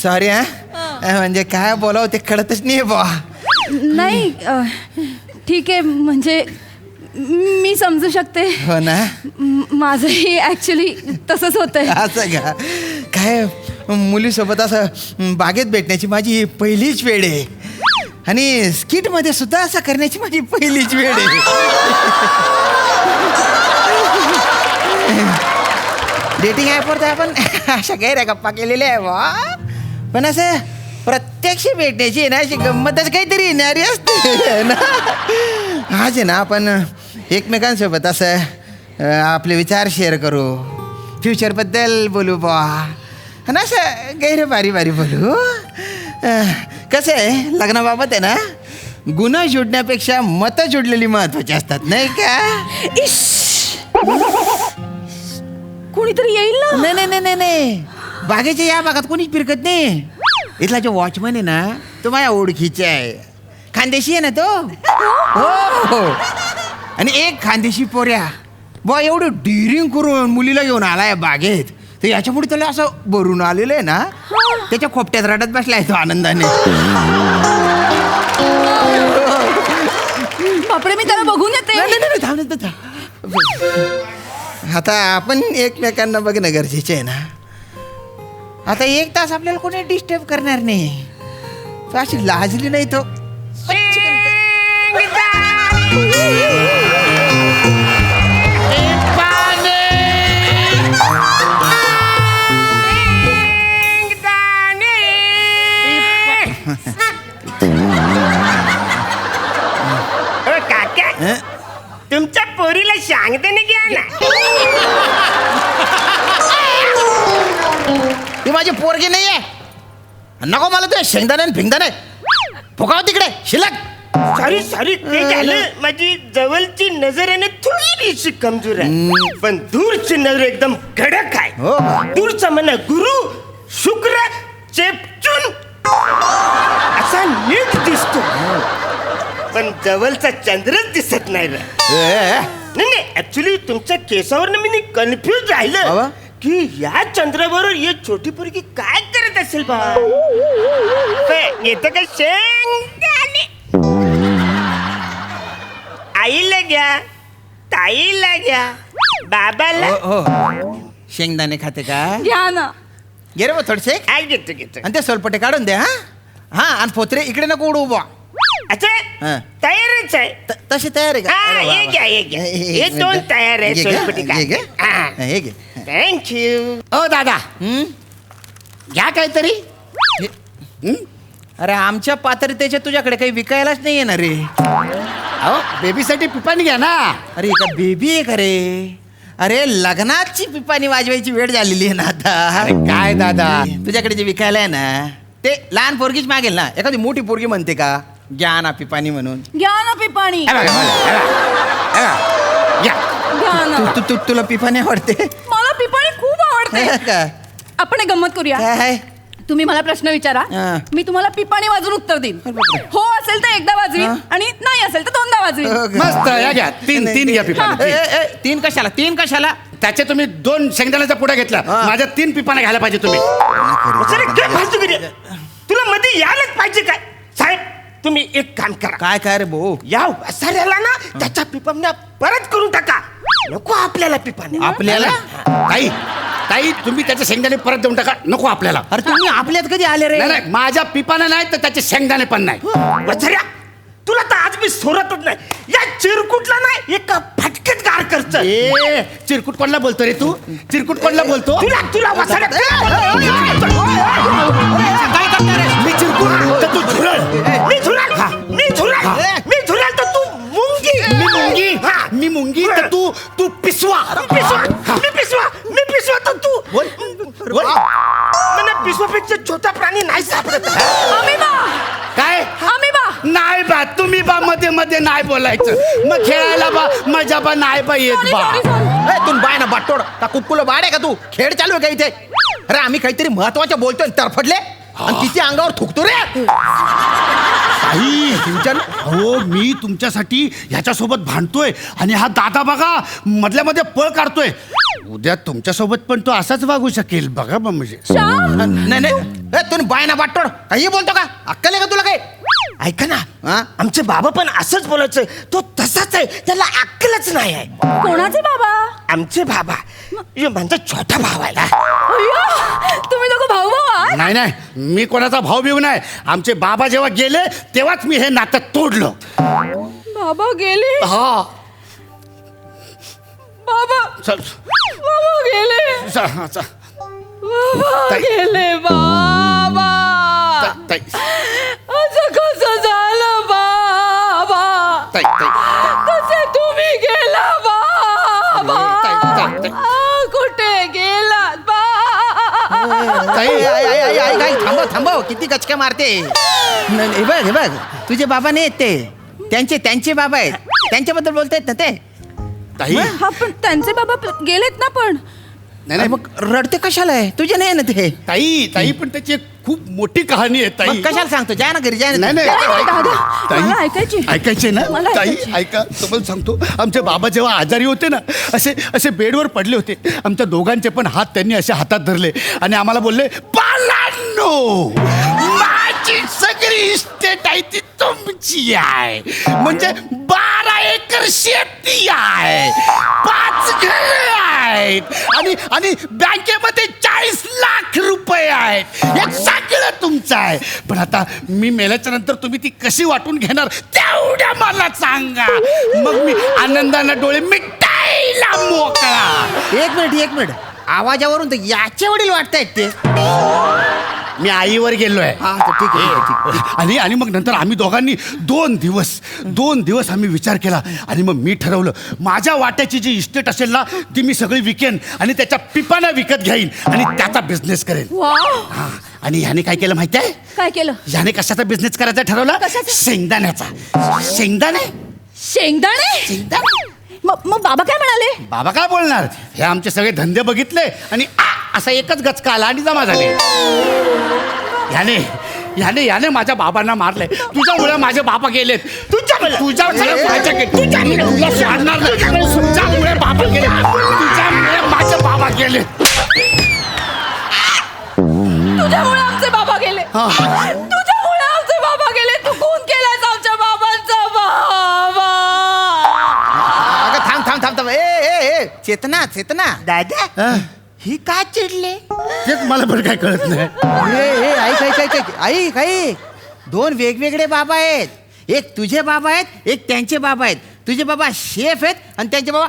Sorry हा म्हणजे काय बोलावं ते कळतच नाही बा. नाही ठीक आहे म्हणजे मी समजू शकते. हो ना. माझंही ऍक्च्युली तसंच होतंय. असं का काय मुलीसोबत असं बागेत भेटण्याची माझी पहिलीच वेळ आहे आणि स्किटमध्ये सुद्धा असं करण्याची माझी पहिलीच वेळ आहे. डेटिंग ॲपवर तर आपण अशा गैर गप्पा केलेल्या आहे बा पण असं प्रत्यक्ष भेटण्याची आहे ना अशी गंमतच काहीतरी येणारी असते ना. आज आहे ना आपण एकमेकांसोबत असं आपले विचार शेअर करू फ्युचरबद्दल बोलू बा आणि असं गैर बारी बारी बोलू. कसं आहे लग्नाबाबत आहे ना गुन्हा जोडण्यापेक्षा मतं जोडलेली महत्वाची असतात नाही का. कोणीतरी येईल ना. नाही नाही नाही नाही नाही बागेच्या या भागात कोणीच फिरकत नाही. इथला जो वॉचमन आहे ना तो माझ्या ओळखीचा आहे. खानदेशी आहे ना तो. हो आणि एक खानदेशी पोऱ्या बा एवढं डिरिंग करून मुलीला घेऊन आलाय बागेत तर याच्यामुळे त्याला असं भरून आलेलं आहे ना त्याच्या खोपट्यात रडत बसलाय तो आनंदाने. बापरे मी त्याला बघून येते. आता आपण एकमेकांना बघणं गरजेचं आहे ना. आता 1 तास आपल्याला कोणी डिस्टर्ब करणार नाही. तो अशी लाजली नाही तो. काका तुमच्या पोरीला सांगताना घ्या ना. ती माझी पोरगी नाहीये. नको मला ते शेंगदाणे फिंगदाणे फुकाव तिकडे शिल्लक. सॉरी सॉरी ते झालं माझी जवळची नजर आहे ना थोडीशी कमजोर आहे पण दूरची नजर एकदम कडक आहे. हो. दूरचा म्हणा गुरु शुक्र चेपचून असा नीट दिसतो पण जवळचा चंद्रच दिसत नाही रे. नाही ऍक्च्युली तुमच्या केसावर मी कन्फ्युज राहिलं की या चंद्राबरोबर ये छोटी पोरगी काय करत असेल बा. येतं का शेंगदाणे आईला घ्या ताईला घ्या बाबाला. हो शेंगदाणे खाते का घ्या ना. घे रे थोडसे काय घेतो घेतो आणि ते सोलपटे काढून दे. हा आणि पोत्रे इकडे नको उडू बा. अच्छा तयारच आहे. तशी तयार आहे हा हे घ्या हे घ्या हे 2 तयार आहे सोलपटी हे घे. थँक्यू. ओ दादा घ्या काहीतरी. अरे आमच्या पात्रतेच्या तुझ्याकडे काही विकायलाच नाही येणार रे. अहो बेबीसाठी पिपाणी घ्या ना. अरे का बेबी आहे का रे. अरे लग्नाची पिपाणी वाजवायची वेळ झालेली आहे ना आता. अरे काय दादा तुझ्याकडे जे विकायला आहे ना ते लहान पोरगीच मागेल ना. एखादी मोठी पोरगी म्हणते का घ्या ना पिपाणी म्हणून. घ्या ना पिपाणी. हे बघा, घ्या. घ्या ना. तुला पिपाणी आवडते मला पिपाणी खूप आवडते. का आपण एक गंमत करूया. काय तुम्ही मला प्रश्न विचारा मी तुम्हाला पिपाणी वाजून उत्तर देईन. हो असेल तर एकदा वाजवी आणि नाही असेल तर 2दा वाजवी. मस्त या घ्या. 3 घ्या पिपाणी. 3 कशाला 3 कशाला. त्याचे तुम्ही 2 शेंगदाण्याचा पुढा घेतला माझ्या 3 पिपाण्या घ्यायला पाहिजे तुम्ही. काय फालतू करी तुला मध्ये यायलाच पाहिजे काय साहेब. तुम्ही एक काम करा. काय रे भाऊ. या वसाऱ्याला ना त्याच्या पिपाण्या परत करून टाका. नको आपल्याला पिपाण्या. आपल्याला ताई तुम्ही त्याचे शेंगदाणे परत देऊन टाका. नको आपल्याला. अरे तुम्ही आपल्यात कधी आले रे. नाही माझ्या पिपाण्या नाही तर त्याचे शेंगदाणे पण नाही. वसाऱ्या तुला तर आज मी सोडतच नाही. या चिरकुटला नाही एका फटक्यात गार करत. चिरकुट कोणला बोलतो रे तू. चिरकुट कोणला बोलतो. तुला वसाऱ्या काय करणार मी चिरकुट तर तू झुरळ. मी झुरळ तर तू मुंगी. मी मुंगी तर तू पिसवा. मी पिसवा तर तू मला पिसवापेक्षा छोटा प्राणी नाही सापडत. काय नाही बा तुम्ही बा मध्ये मध्ये नाही बोलायचं. मग खेळायला बा मजा बा नाही बा येत बा. तू बाय ना बाटोड का कुक्कुला बाड आहे का तू. खेळ चालू आहे का इथे. अरे आम्ही काहीतरी महत्वाचं बोलतोय तरफडले आणि तिच्या अंगावर थुकतो रे. ताई हो मी तुमच्यासाठी ह्याच्यासोबत भांडतोय आणि हा दादा बघा मधल्या मध्ये पळ काढतोय. उद्या तुमच्यासोबत पण तो असाच वागू शकेल बघा बा म्हणजे. श्याम नाही नाही तुम्ही बाय ना बाटोड काही बोलतो का? अक्कल आहे का तुला काय? ऐका ना हा? आमचे बाबा पण असंच बोलायचं. तो तसाच आहे, त्याला अक्कलच नाही आहे. कोणाचे बाबा? आमचे बाबा यो माझा छोटा भाव आहे ना. अय्यो, तुम्ही दोघं भाऊ भाऊ आहात? नाही नाही मी कोणाचा भाव बिव नाही. आमचे बाबा जेव्हा गेले तेव्हाच मी हे नातं तोडलं. बाबा गेले. हा बाबा चल बाबा गेले. चल, चल. बाबा ताई. गेले बाबा. ताई असं कसं झालं बाबा? ताई ताई कसे तुम्ही गेला बाबा? ताई, ताई. कुठे गेलात बाबा? आई थांबव थांबव किती गचक्या मारते. हे बघ हे बघ तुझे बाबा नाही आहेत ते त्यांचे बाबा आहेत. त्यांच्याबद्दल बोलतायत ना ते. ताई हा पण त्यांचे बाबा गेलेत ना. पण नाही नाही मग रडते कशाला आहे? तुझे नाही ना ते. ताई ताई पण त्याची एक खूप मोठी कहाणी आहे ताई. मग कशाला सांगतो? जा ना घरी जा ना. नाही नाही दादा, ताई मला ऐकायची. ऐकायचे ना मला ताई ऐकायची. ऐका तुम्हाला सांगतो आमचे बाबा जेव्हा आजारी होते ना असे असे बेडवर पडले होते. आमच्या दोघांचे पण हात त्यांनी असे हातात धरले आणि आम्हाला बोलले बालांनो माझी सगळी इस्टेट आहे ती तुमची आहे. म्हणजे 12 एकर शेती आहे, 5 घर आहेत आणि आणि बँकेमध्ये 40 लाख रुपये आहेत. हे सगळं तुमचं आहे. पण आता मी मेल्याच्या नंतर तुम्ही ती कशी वाटून घेणार तेवढ्या मला सांगा. मग मी आनंदानं डोळे मिटायला मोकळा. एक मिनिट आवाजावरून तर याचे वडील वाटतायत ते. मी आईवर गेलोय. हा तर ठीक आहे. आणि आणि मग नंतर आम्ही दोघांनी 2 दिवस आम्ही विचार केला आणि मग मी ठरवलं माझ्या वाट्याची जी इस्टेट असेल ना ती मी सगळी विकेन आणि त्याच्या पिपानं विकत घेईन आणि त्याचा बिझनेस करेन. वाव, हा आणि ह्याने काय केलं माहिती आहे? काय केलं? ह्याने कशाचा बिझनेस करायचा ठरवला? कशाचा? शेंगदाण्याचा. शेंगदाणे शेंगदाणे. मग बाबा काय म्हणाले? बाबा काय बोलणार? हे आमचे सगळे धंदे बघितले आणि असा एकच गचका आला आणि जमा झाले. याने माझ्या बाबांना मारलंय. तुझ्यामुळे माझे बाबा गेलेत. तुझ्यामुळे बाबा गेले. तुझ्यामुळे माझे बाबा गेले. तुझ्यामुळे आमचे बाबा गेले. तुझ्यामुळे आमचे बाबा गेले. तू खून केलास आमच्या बाबांचा बाबा. अगं थांब ए चेतना दादा ही का चिडले? तेच मला पण काय कळत नाही. ऐक 2 वेगवेगळे बाबा आहेत. एक तुझे बाबा आहेत, एक त्यांचे बाबा आहेत. तुझे बाबा शेफ आहेत आणि त्यांचे बाबा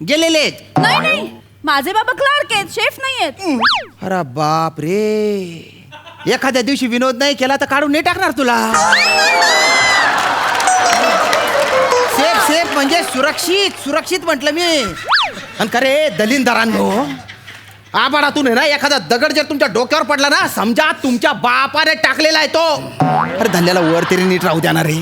गेलेले आहेत. नाही माझे बाबा क्लार्क आहेत, शेफ नाही आहेत. अरे बाप रे. एखाद्या दिवशी विनोद नाही केला तर काढून नाही टाकणार तुला. सेफ म्हणजे सुरक्षित म्हटलं मी. आणि खरे दलिंदरांनो आबाडातून आहे ना एखादा दगड जर तुमच्या डोक्यावर पडला ना समजा तुमच्या बापाने टाकलेला आहे तो. अरे धंद्याला वर तरी नीट राहू देणार रे.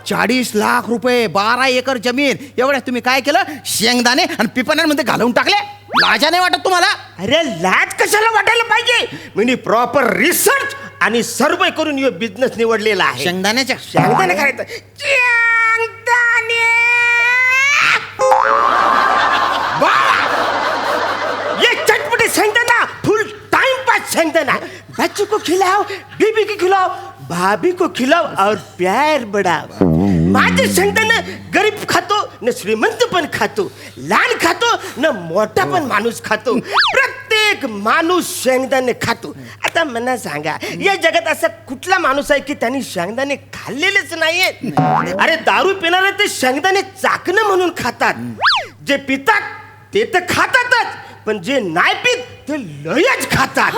40 लाख रुपये, 12 एकर जमीन, एवढ्या तुम्ही काय केलं? शेंगदाणे आणि पिपण्यांमध्ये घालवून टाकले. लाजा नाही वाटत तुम्हाला? अरे लाज कशाला वाटायला पाहिजे? मी प्रॉपर रिसर्च आणि सर्वे करून यो बिझनेस निवडलेला आहे. शेंगदाण्याने करायचं. शेंगदाणे ये चटपटे शेंगदाणा, फुल टाइम पास शेंगदाणा. बच्चों को खिलाओ, बीबी को खिलाओ, भाभी को खिलाओ और प्यार बढ़ाओ. माझे शेंगदाणे गरीब खातो न श्रीमंत पण खातो, लहान खातो न मोठा पण माणूस खातो. प्रत्येक माणूस शेंगदाणे खातो. आता मला सांगा या जगात असा कुठला माणूस आहे की त्यांनी शेंगदाणे खाल्लेलेच नाहीये? अरे दारू पिणारे ते शेंगदाणे चाकणं म्हणून खातात. जे पितात ते तर खातातच, पण जे नाही पित ते लयच खातात.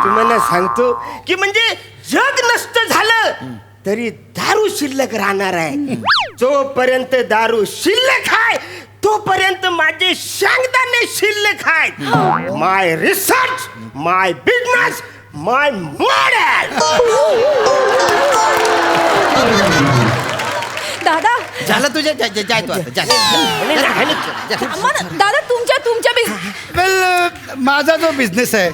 तुम्हाला सांगतो की म्हणजे जग नष्ट झालं तरी दारू शिल्लक राहणार आहे. जोपर्यंत दारू शिल्लक आहे तोपर्यंत माझे शेंगदाणे शिल्लक आहेत. माय रिसर्च, माय बिझनेस, माय मॉडेल. दादा झालं तुझ्या जाय तू आता, जा. थांबा ना, दादा तुमच्या वेल माझा जो बिझनेस आहे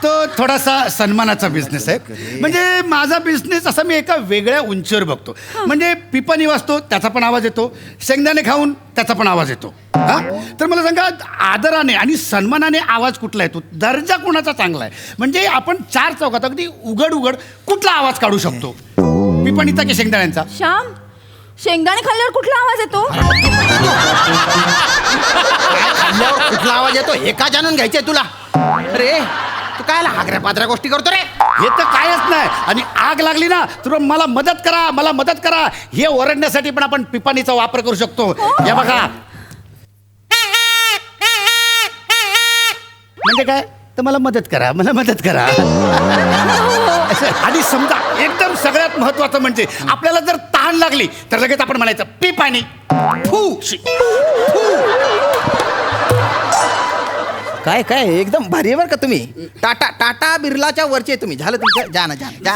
तो थोडासा सन्मानाचा बिझनेस आहे. म्हणजे माझा बिझनेस असा मी एका वेगळ्या उंचीवर बघतो. म्हणजे पिपाणी वाजतो त्याचा पण आवाज येतो, शेंगदाणे खाऊन त्याचा पण आवाज येतो. हा तर मला सांगा, आदराने आणि सन्मानाने आवाज कुठला येतो, दर्जा कोणाचा चांगला आहे? म्हणजे आपण चार चौकात अगदी उघड कुठला आवाज काढू शकतो, पिपाणीचा की शेंगदाण्यांचा? श्याम, शेंगदाणे खाल्ल्यावर कुठला आवाज येतो? खाल्ल्यावर कुठला आवाज येतो हे का जाणून घ्यायचंय तुला? अरे तू काय हागऱ्या पात्र्या गोष्टी करतो रे? हे तर कायच नाही. आणि आग लागली ना तर मला मदत करा हे ओरडण्यासाठी पण आपण पिपाणीचा वापर करू शकतो. हे बघा, म्हणजे काय, तर मला मदत करा. आणि समजा एकदम सगळ्यात महत्वाचं म्हणजे आपल्याला जर तहान लागली तर लगेच आपण म्हणायचं पिपाणी. काय एकदम भारी आहे बरं का तुम्ही. टाटा बिर्लाच्या वरचे तुम्ही. झालं तुमचं, जा ना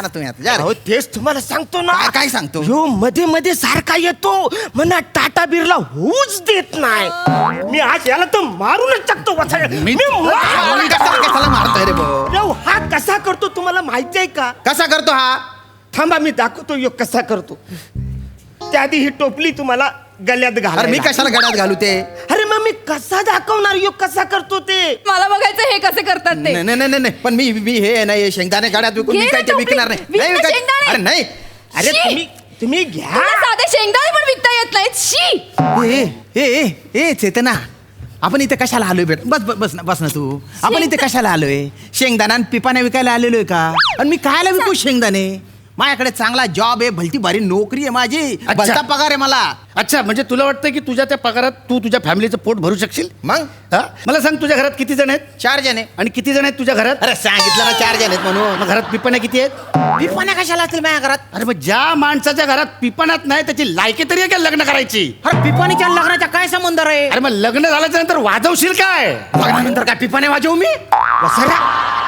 तुम्ही आता, जा रे. अहो तेच तुम्हाला सांगतो ना. काय सांगतो? ह्यो मध्ये सारखा येतो म्हणा, टाटा बिर्ला होऊच देत नाही. मी आज याला तर मारूनच टाकतो. कशाला मारतोय रे भाऊ? हा कसा करतो तुम्हाला माहिती आहे का? कसा करतो हा? थांबा मी दाखवतो ह्यो कसा करतो. त्याआधी ही टोपली तुम्हाला गल्यात घाल. अरे मी कशाला गड्यात घालू ते? अरे मग मी कसा दाखवणार ह्यो कसा करतो ते? मला बघायचं हे कसे करतात ते. नाही पण मी हे नाही शेंगदाणे गाड्यात विकून घे मी ना काय ते टोपली. विकणार नाही. विक ना नाही विकायचे. शेंगदाणे. अरे नाही. अरे शी! तुम्ही घ्या. तुला साधे शेंगदाणे पण विकता येत नाहीत. शी! ए चेतना, आपण इथे कशाला आलोय बेट? बस ना तू. आपण इथे कशाला आलोय? शेंगदाणा आणि पिपाण्या विकायला आलेलोय का? आणि मी कायला विकू शेंगदाणे? माझ्याकडे चांगला जॉब आहे, भलती भारी नोकरी आहे माझी, भलता पगार आहे मला. अच्छा, म्हणजे तुला वाटतं की तुझ्या त्या पगारात तू तुझ्या फॅमिलीचं पोट भरू शकशील? मग हा? मला सांग, तुझ्या घरात किती जण आहेत? 4 जण आहे. आणि किती जण आहेत तुझ्या घरात? अरे सांगितलं ना 4 जण आहेत म्हणून. मग घरात पिपाण्या किती आहेत? पिपाण्या कशाला असतील माझ्या घरात? अरे मग ज्या माणसाच्या घरात पिपाण्यात नाही त्याची लायकी तरी आहे का लग्न करायची? अरे पिपाणीच्या लग्नाचा काय संबंध रे? अरे मग लग्न झाल्याच्या नंतर वाजवशील काय? लग्नानंतर काय पिपाण्या वाजवू मी? वसरा,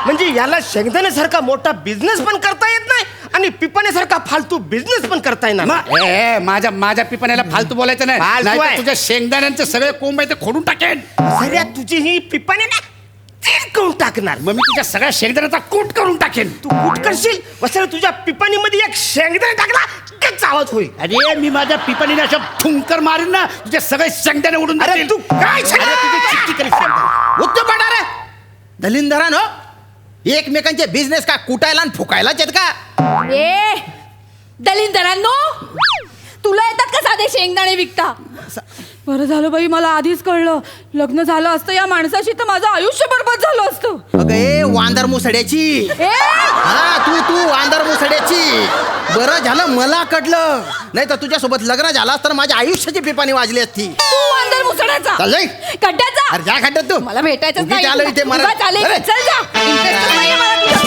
म्हणजे याला शेंगदाण्यासारखा मोठा बिझनेस पण करता येत नाही आणि पिपाण्यासारखा फालतू बिझनेस पण करता येणार नाही. माझ्या पिपाण्याला फालतू बोलायचं नाही. फालतू नाहीतर आहे. तुझ्या शेंगदाण्यांचे सगळे कोंब आहे ते खोडून टाकेन. वसऱ्या, तुझी ही पिपाने ना करून टाकणार. मग मी तुझ्या सगळ्या शेंगदाण्याचा कूट करून टाकेन. तू कुठ करशील? वसऱ्या, तुझ्या पिपाणीमध्ये एक शेंगदाणा टाकला कच आवाज होईल. अरे मी माझ्या पिपाणीने अशा ठुंकर मारीन ना, तुझे सगळे शेंगदाणे उडून अरे जातील. तू काय अरे तुझी चिठ्ठी करीत शेंगदाणे. उत्तर पडणार रे दलिंदरान. हो, एकमेकांचे बिझनेस का कुटायला आणि फुकायलाच आहेत का? ए दलिंदरांनो, तुला येतात का साधे शेंगदाणे विकता? बरं झालं बाई, मला आधीच कळलं. लग्न झालं असतं या माणसाशी तर माझं आयुष्य बरबाद झालं असतं. अगं ए वांदर मुसड्याची. ए हा तू वांदर मुसड्याची. बरं झालं मला कळलं, नाही तर तुझ्यासोबत लग्न झालं असतं तर माझ्या आयुष्याची पिपाणी वाजली असती. तू वांदर मुसड्याचा, चल जाई. खड्ड्याचा. अरे जा खड्ड्यात तू. मला भेटायचं उगीच आलो इथे मला. चालेल, अरे. चल जा. इंटरेस्ट नाहीये मला तुझ्या